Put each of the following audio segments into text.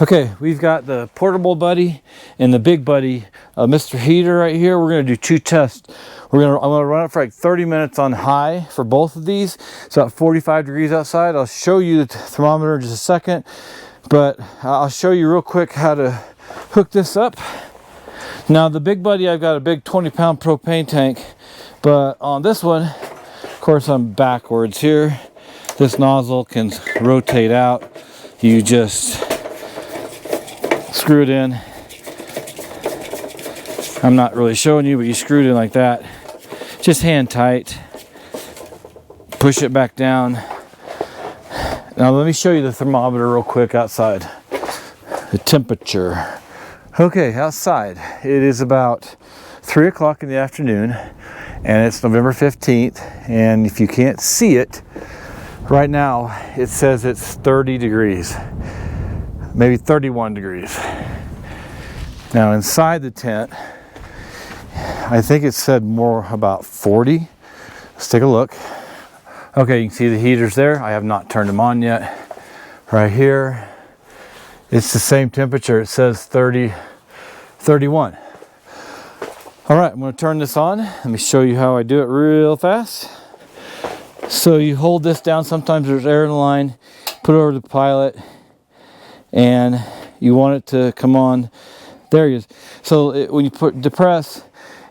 Okay, we've got the portable buddy and the big buddy, Mr. Heater right here. We're gonna do two tests. I'm gonna run it for like 30 minutes on high for both of these. It's about 45 degrees outside. I'll show you the thermometer in just a second, but I'll show you real quick how to hook this up. Now the big buddy, I've got a big 20-pound propane tank, but on this one, of course, I'm backwards here. This nozzle can rotate out. You just screw it in. I'm not really showing you, but you screw it in like that. Just hand tight. Push it back down. Now let me show you the thermometer real quick outside. The temperature. Okay, outside it is about 3 o'clock in the afternoon, and it's November 15th. And if you can't see it right now, it says it's 30 degrees. Maybe 31 degrees. Now inside the tent, I think it said more about 40. Let's take a look. Okay, you can see the heaters there. I have not turned them on yet. Right here, it's the same temperature. It says 30, 31. All right, I'm gonna turn this on. Let me show you how I do it real fast. So you hold this down. Sometimes there's air in the line. Put it over the pilot, and you want it to come on. There it is. So when you depress,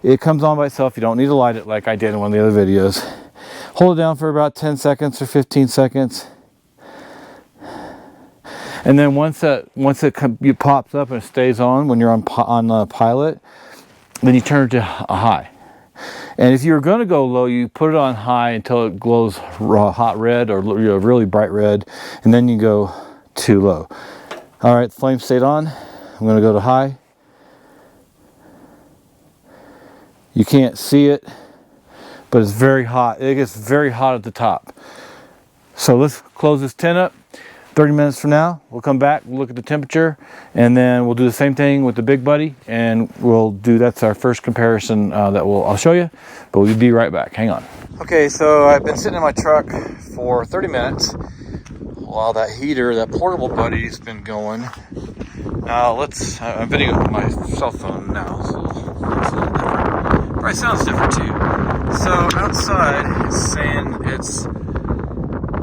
it comes on by itself. You don't need to light it like I did in one of the other videos. Hold it down for about 10 seconds or 15 seconds. And then once it pops up and it stays on when you're on pilot, then you turn it to a high. And if you're going to go low, you put it on high until it glows hot red or really bright red, and then you go to low. All right, the flame stayed on. I'm going to go to high. You can't see it, but it's very hot. It gets very hot at the top. So let's close this tent up. 30 minutes from now, we'll come back, we'll look at the temperature, and then we'll do the same thing with the big buddy, and that's our first comparison I'll show you, but we'll be right back. Hang on. Okay, so I've been sitting in my truck for 30 minutes while that heater, that portable buddy, has been going. Now I'm videoing with my cell phone now, so it's a little different. Probably sounds different too. So outside, it's saying it's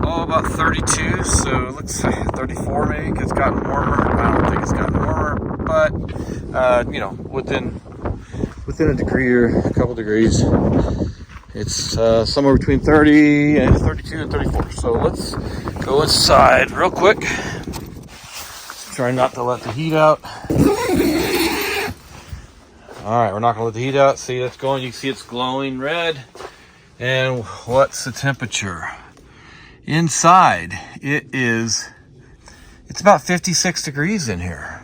about 32, so it looks like 34 maybe, because it's gotten warmer. I don't think it's gotten warmer, but within a degree or a couple degrees, it's somewhere between 30 and 32 and 34. So let's go inside real quick. Try not to let the heat out. All right, we're not gonna let the heat out. See, that's going. You can see it's glowing red. And what's the temperature? Inside, it's about 56 degrees in here.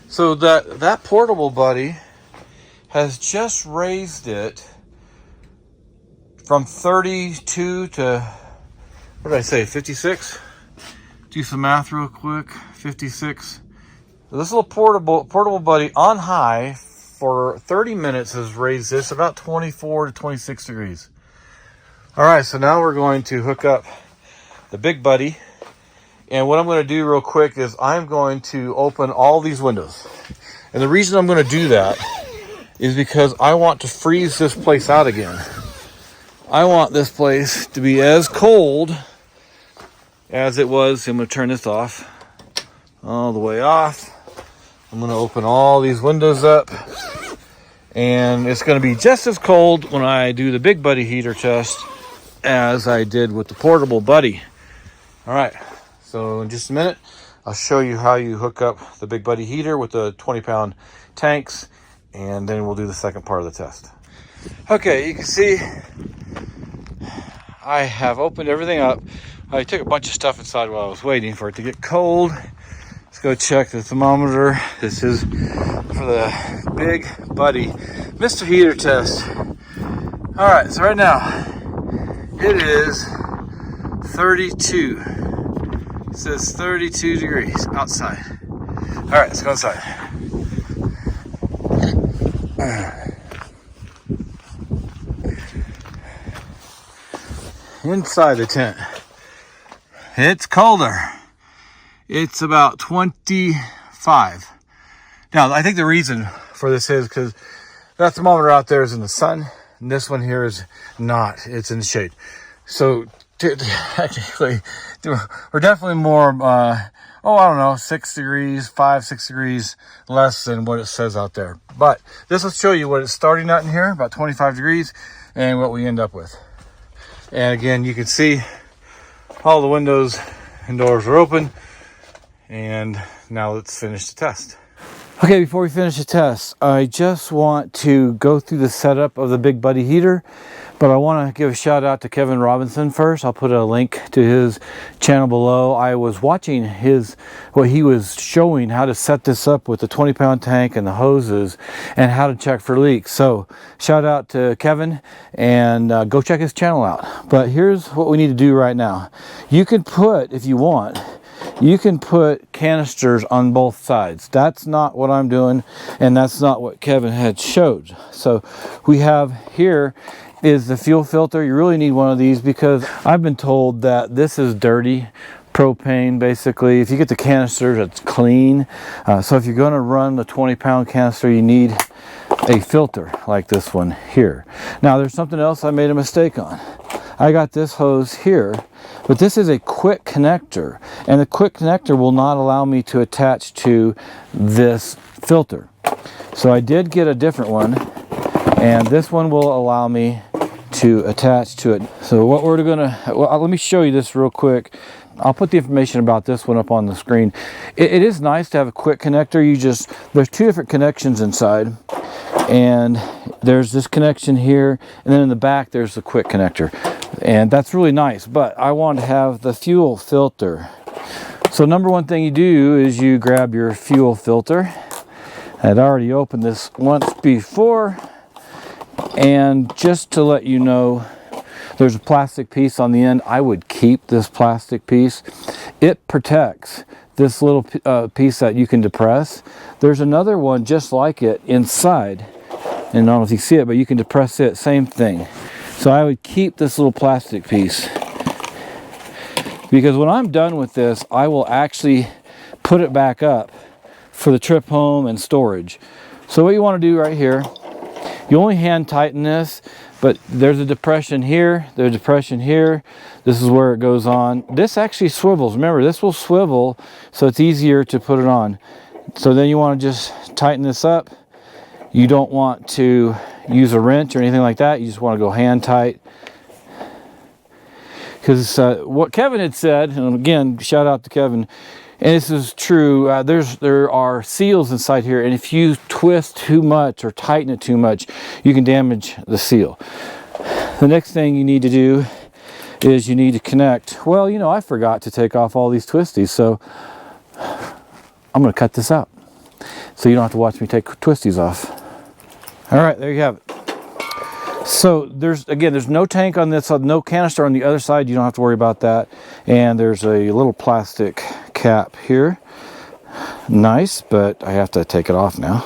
So that portable buddy has just raised it from 32 to, what did I say, 56? Do some math real quick. 56. So this little portable buddy on high for 30 minutes has raised this about 24 to 26 degrees. All right, so now we're going to hook up the big buddy, and what I'm going to do real quick is I'm going to open all these windows. And the reason I'm going to do that is because I want to freeze this place out again. I want this place to be as cold as it was. I'm going to turn this off, all the way off. I'm going to open all these windows up, and it's going to be just as cold when I do the big buddy heater test as I did with the portable buddy. All right, so in just a minute, I'll show you how you hook up the big buddy heater with the 20-pound tanks, and then we'll do the second part of the test. Okay, you can see I have opened everything up. I took a bunch of stuff inside while I was waiting for it to get cold. Let's go check the thermometer. This is for the big buddy Mr. Heater test. All right, so right now it is 32. It says 32 degrees outside. All right, let's go inside. Inside the tent, it's colder. it's about 25. Now, I think the reason for this is because that thermometer out there is in the sun, and this one here is not. It's in the shade. So technically, we're definitely more, I don't know, 6 degrees, 6 degrees less than what it says out there. But this will show you what it's starting at in here, about 25 degrees, and what we end up with. And again, you can see all the windows and doors are open. And now let's finish the test. Okay, before we finish the test, I just want to go through the setup of the Big Buddy heater, but I want to give a shout out to Kevin Robinson first. I'll put a link to his channel below. I was watching what he was showing how to set this up with the 20-pound tank and the hoses and how to check for leaks. So shout out to Kevin, and go check his channel out. But here's what we need to do right now. You can put, if you want, you can put canisters on both sides. That's not what I'm doing, and that's not what Kevin had showed. So we have here is the fuel filter. You really need one of these because I've been told that this is dirty propane. Basically, if you get the canisters, it's clean. So if you're going to run the 20-pound canister, you need a filter like this one here. Now there's something else I made a mistake on. I got this hose here, but this is a quick connector, and the quick connector will not allow me to attach to this filter. So I did get a different one, and this one will allow me to attach to it. So what we're gonna, well, let me show you this real quick. I'll put the information about this one up on the screen. It is nice to have a quick connector. There's two different connections inside, and there's this connection here, and then in the back there's the quick connector. And that's really nice, but I want to have the fuel filter. So number one thing you do is you grab your fuel filter. I'd already opened this once before, and just to let you know, there's a plastic piece on the end. I would keep this plastic piece. It protects this little piece that you can depress. There's another one just like it inside, and I don't know if you see it, but you can depress it, same thing. So I would keep this little plastic piece, because when I'm done with this, I will actually put it back up for the trip home and storage. So what you want to do right here, you only hand tighten this, but there's a depression here, there's a depression here. This is where it goes on. This actually swivels. Remember, this will swivel, so it's easier to put it on. So then you want to just tighten this up. You don't want to use a wrench or anything like that. You just want to go hand tight. Because what Kevin had said, and again, shout out to Kevin, and this is true, there are seals inside here, and if you twist too much or tighten it too much, you can damage the seal. The next thing you need to do is you need to connect. Well, you know, I forgot to take off all these twisties, so I'm going to cut this out so you don't have to watch me take twisties off. All right, there you have it. So there's no tank on this side, no canister on the other side. You don't have to worry about that. And there's a little plastic cap here. Nice, but I have to take it off now.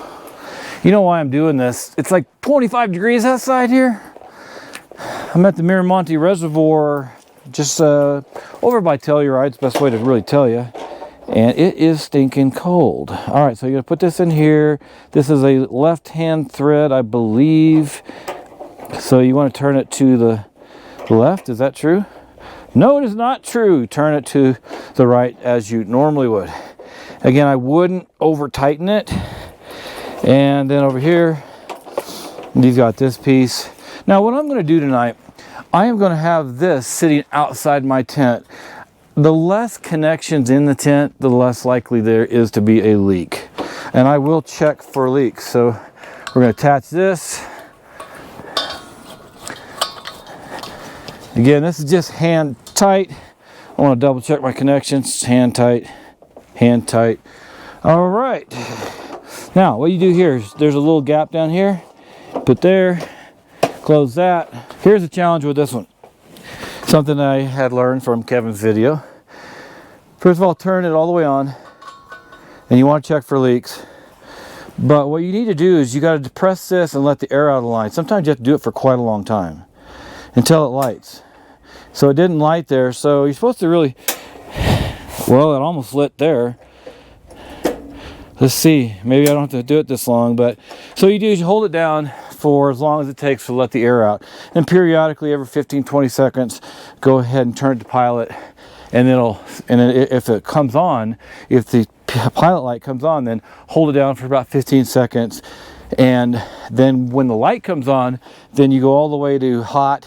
You know why I'm doing this? It's like 25 degrees outside here. I'm at the Miramonte Reservoir, just over by Telluride. It's the best way to really tell you. And it is stinking cold. All right, so you're gonna put this in here. This is a left-hand thread, I believe. So you want to turn it to the left. Is that true? No, it is not true. Turn it to the right as you normally would. Again, I wouldn't over tighten it. And then over here, you've got this piece. Now what I'm going to do tonight, I am going to have this sitting outside my tent. The less connections in the tent, the less likely there is to be a leak. And I will check for leaks. So we're going to attach this. Again, this is just hand tight. I want to double check my connections. Hand tight, hand tight. All right. Now, what you do here is there's a little gap down here. Put there, close that. Here's the challenge with this one. Something I had learned from Kevin's video. First of all, turn it all the way on, and you want to check for leaks. But what you need to do is you got to depress this and let the air out of the line. Sometimes you have to do it for quite a long time until it lights. So it didn't light there, so you're supposed to really Well, it almost lit there. Let's see, maybe I don't have to do it this long, but so you do is you hold it down for as long as it takes to let the air out. And periodically, every 15-20 seconds, go ahead and turn it to pilot, and if it comes on, if the pilot light comes on, then hold it down for about 15 seconds. And then when the light comes on, then you go all the way to high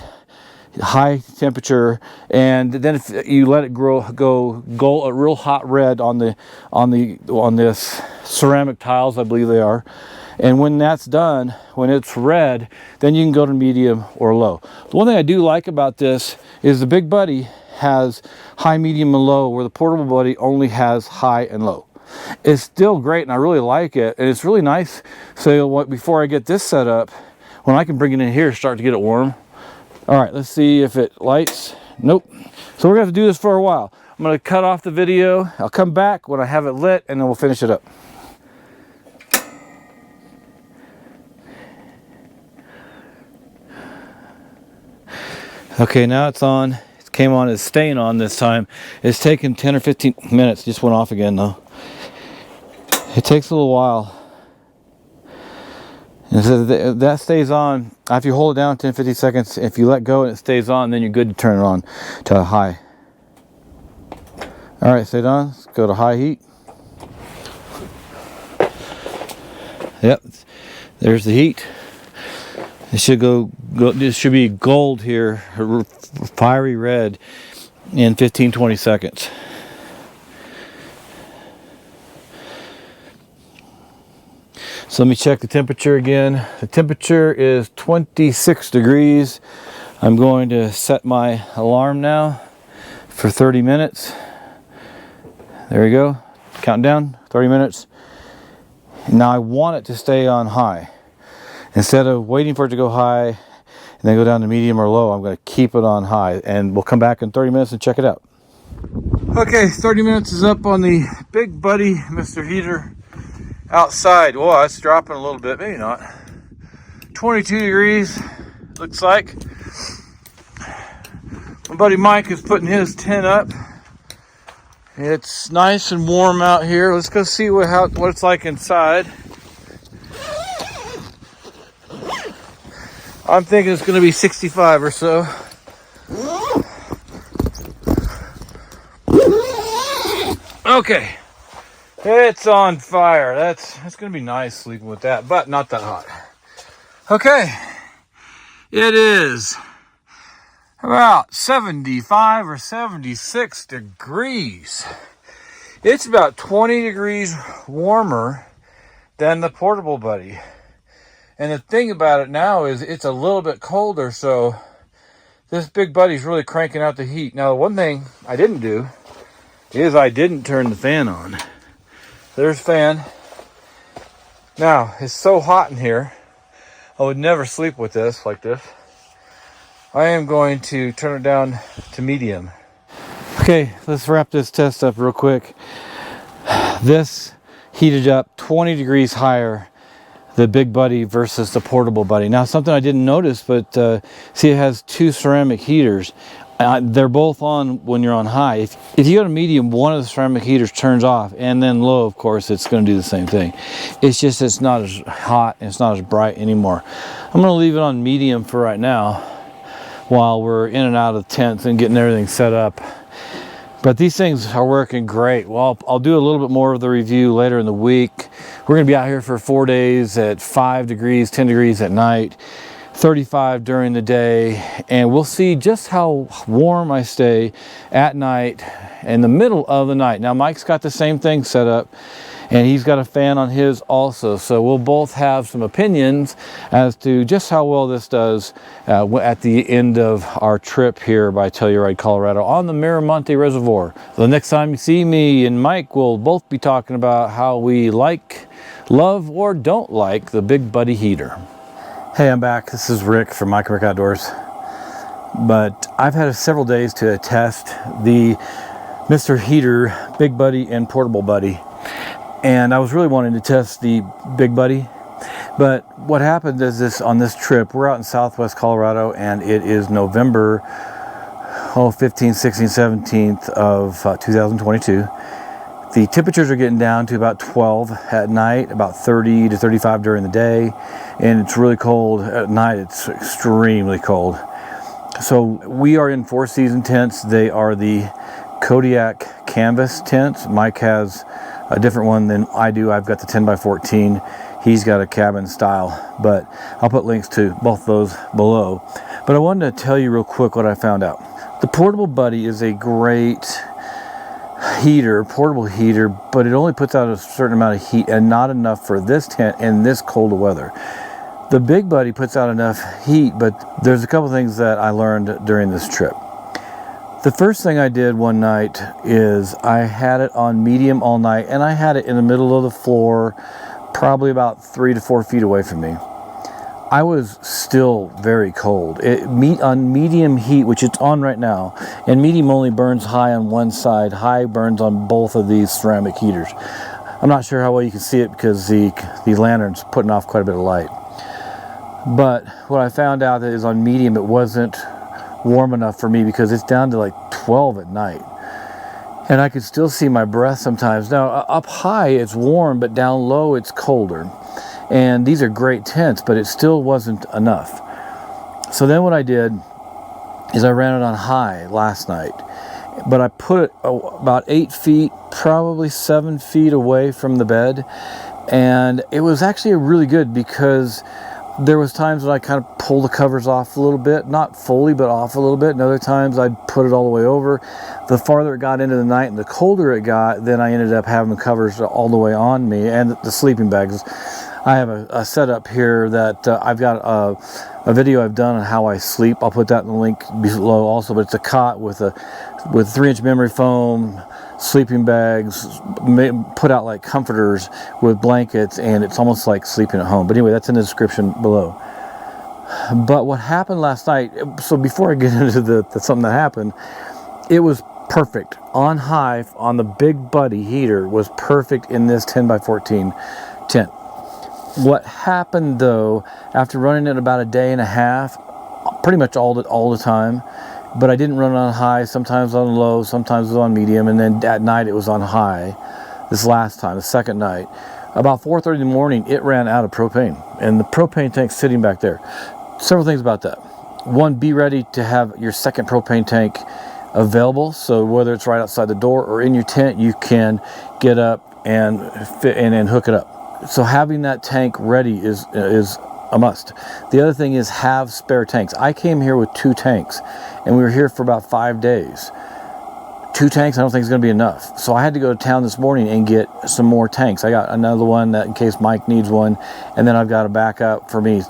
temperature, and then if you let it go a real hot red on this ceramic tiles, I believe they are. And when that's done, when it's red, then you can go to medium or low. The one thing I do like about this is the Big Buddy has high, medium, and low, where the Portable Buddy only has high and low. It's still great, and I really like it, and it's really nice. So before I get this set up, when I can bring it in here, start to get it warm. All right, let's see if it lights. Nope. So we're gonna have to do this for a while. I'm gonna cut off the video. I'll come back when I have it lit, and then we'll finish it up. Okay, now it's on. It came on, it's staying on this time. It's taken 10 or 15 minutes. Just went off again though. It takes a little while. And so that stays on. After you hold it down 10-15 seconds, if you let go and it stays on, then you're good to turn it on to high. All right, stay on. Let's go to high heat. Yep, there's the heat. It should this should be gold here, fiery red, in 15-20 seconds. So let me check the temperature again. The temperature is 26 degrees. I'm going to set my alarm now for 30 minutes. There we go. Counting down, 30 minutes. Now I want it to stay on high. Instead of waiting for it to go high and then go down to medium or low, I'm going to keep it on high. And we'll come back in 30 minutes and check it out. Okay, 30 minutes is up on the Big Buddy Mr. Heater. Outside, well, it's dropping a little bit, maybe not. 22 degrees, looks like. My buddy Mike is putting his tent up. It's nice and warm out here. Let's go see what it's like inside. I'm thinking it's going to be 65 or so. Okay. It's on fire. That's going to be nice sleeping with that, but not that hot. Okay. It is about 75 or 76 degrees. It's about 20 degrees warmer than the Portable Buddy. And the thing about it now is it's a little bit colder, so this Big Buddy's really cranking out the heat. Now, the one thing I didn't do is I didn't turn the fan on. There's fan. Now, it's so hot in here, I would never sleep with this like this. I am going to turn it down to medium. Okay, let's wrap this test up real quick. This heated up 20 degrees higher, the Big Buddy versus the Portable Buddy. Now, something I didn't notice, but see, it has two ceramic heaters. They're both on when you're on high. If you go to medium, one of the ceramic heaters turns off, and then low, of course, it's going to do the same thing. It's just it's not as hot and it's not as bright anymore. I'm going to leave it on medium for right now while we're in and out of tents and getting everything set up. But these things are working great. Well, I'll do a little bit more of the review later in the week. We're going to be out here for 4 days at 5 degrees, 10 degrees at night. 35 during the day, and we'll see just how warm I stay at night in the middle of the night. Now, Mike's got the same thing set up, and he's got a fan on his also, so we'll both have some opinions as to just how well this does at the end of our trip here by Telluride, Colorado on the Miramonte Reservoir. The next time you see me and Mike, we'll both be talking about how we like, love, or don't like the Big Buddy heater. Hey, I'm back. This is Rick from MikenRickOutDOORS. But I've had several days to test the Mr. Heater, Big Buddy, and Portable Buddy. And I was really wanting to test the Big Buddy. But what happened is on this trip, we're out in southwest Colorado, and it is November 15th, 16th, 17th of 2022. The temperatures are getting down to about 12 at night, about 30 to 35 during the day, and it's really cold at night. It's extremely cold. So we are in 4-season tents. They are the Kodiak canvas tents. Mike has a different one than I do. I've got the 10x14. He's got a cabin style, but I'll put links to both those below. But I wanted to tell you real quick what I found out. The Portable Buddy is a great heater, portable heater, but it only puts out a certain amount of heat and not enough for this tent in this cold weather. The Big Buddy puts out enough heat, but there's a couple things that I learned during this trip. The first thing I did one night is I had it on medium all night, and I had it in the middle of the floor, probably about 3 to 4 feet away from me. I was still very cold. On medium heat, which it's on right now, and medium only burns high on one side, high burns on both of these ceramic heaters. I'm not sure how well you can see it because the lantern's putting off quite a bit of light. But what I found out is on medium it wasn't warm enough for me because it's down to like 12 at night. And I could still see my breath sometimes. Now up high it's warm, but down low it's colder. And these are great tents, but it still wasn't enough. So then what I did is I ran it on high last night. But I put it about 8 feet, probably 7 feet away from the bed. And it was actually really good because there was times when I kind of pulled the covers off a little bit, not fully, but off a little bit. And other times I'd put it all the way over. The farther it got into the night and the colder it got, then I ended up having the covers all the way on me and the sleeping bags. I have a setup here that I've got a video I've done on how I sleep. I'll put that in the link below also, but it's a cot with 3-inch memory foam, sleeping bags, put out like comforters with blankets, and it's almost like sleeping at home. But anyway, that's in the description below. But what happened last night, so before I get into the something that happened, it was perfect. On high, on the Big Buddy heater, was perfect in this 10x14 tent. What happened though, after running it about a day and a half, pretty much all the time, but I didn't run on high, sometimes on low, sometimes it was on medium, and then at night it was on high. This last time, the second night, about 4:30 in the morning, it ran out of propane, and the propane tank's sitting back there. Several things about that. One, be ready to have your second propane tank available, so whether it's right outside the door or in your tent, you can get up and fit and hook it up. So having that tank ready is a must. The other thing is have spare tanks. I came here with 2 tanks, and we were here for about 5 days. 2 tanks, I don't think is going to be enough. So I had to go to town this morning and get some more tanks. I got another one that in case Mike needs one, and then I've got a backup for me,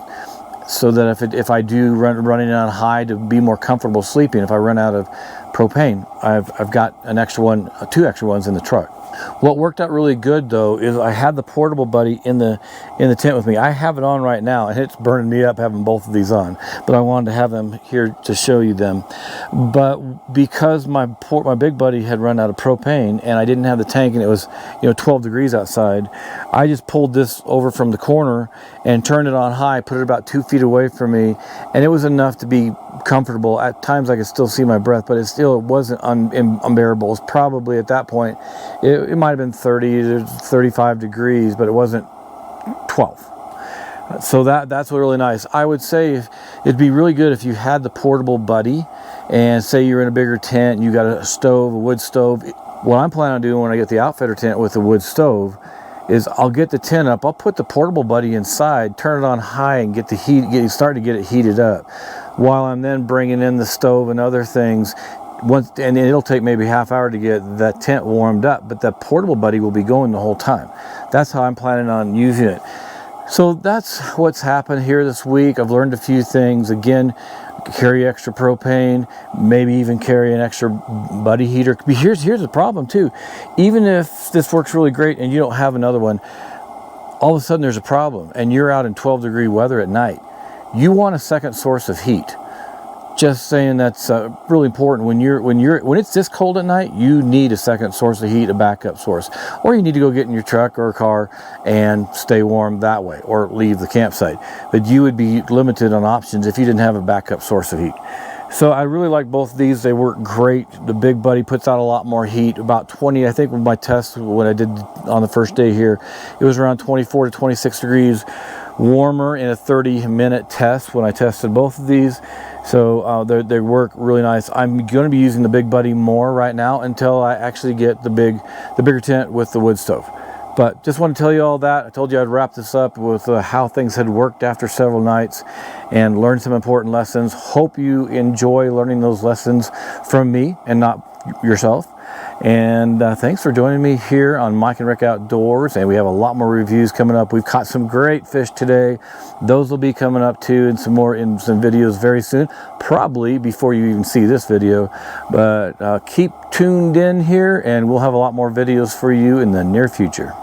so that if I do running on high to be more comfortable sleeping, if I run out of propane, I've got an extra one, 2 extra ones in the truck. What worked out really good though is I had the Portable Buddy in the tent with me. I have it on right now, and it's burning me up having both of these on, but I wanted to have them here to show you them. But because my Big Buddy had run out of propane and I didn't have the tank, and it was 12 degrees outside, I just pulled this over from the corner and turned it on high, put it about 2 feet away from me, and it was enough to be comfortable. At times I could still see my breath, but it wasn't unbearable. It was probably at that point it might have been 30 to 35 degrees, but it wasn't 12. So that's really nice. I would say it'd be really good if you had the Portable Buddy, and say you're in a bigger tent and you got a stove, a wood stove. What I'm planning on doing when I get the outfitter tent with the wood stove is I'll get the tent up, I'll put the Portable Buddy inside, turn it on high, and start to get it heated up, while I'm then bringing in the stove and other things. And it'll take maybe half hour to get that tent warmed up, but that Portable Buddy will be going the whole time. That's how I'm planning on using it. So that's what's happened here this week. I've learned a few things. Again, carry extra propane, maybe even carry an extra buddy heater. Here's the problem too. Even if this works really great and you don't have another one, all of a sudden there's a problem and you're out in 12-degree weather at night. You want a second source of heat. Just saying, that's really important. When it's this cold at night, you need a second source of heat, a backup source, or you need to go get in your truck or car and stay warm that way, or leave the campsite. But you would be limited on options if you didn't have a backup source of heat. So I really like both of these. They work great. The Big Buddy puts out a lot more heat, about 20, I think with my test, when I did on the first day here, it was around 24 to 26 degrees warmer in a 30-minute test when I tested both of these. So they work really nice. I'm going to be using the Big Buddy more right now until I actually get the bigger tent with the wood stove. But just want to tell you all that. I told you I'd wrap this up with how things had worked after several nights and learn some important lessons. Hope you enjoy learning those lessons from me and not yourself. And thanks for joining me here on Mike and Rick Outdoors. And we have a lot more reviews coming up. We've caught some great fish today. Those will be coming up too, and some more in some videos very soon, probably before you even see this video. But keep tuned in here, and we'll have a lot more videos for you in the near future.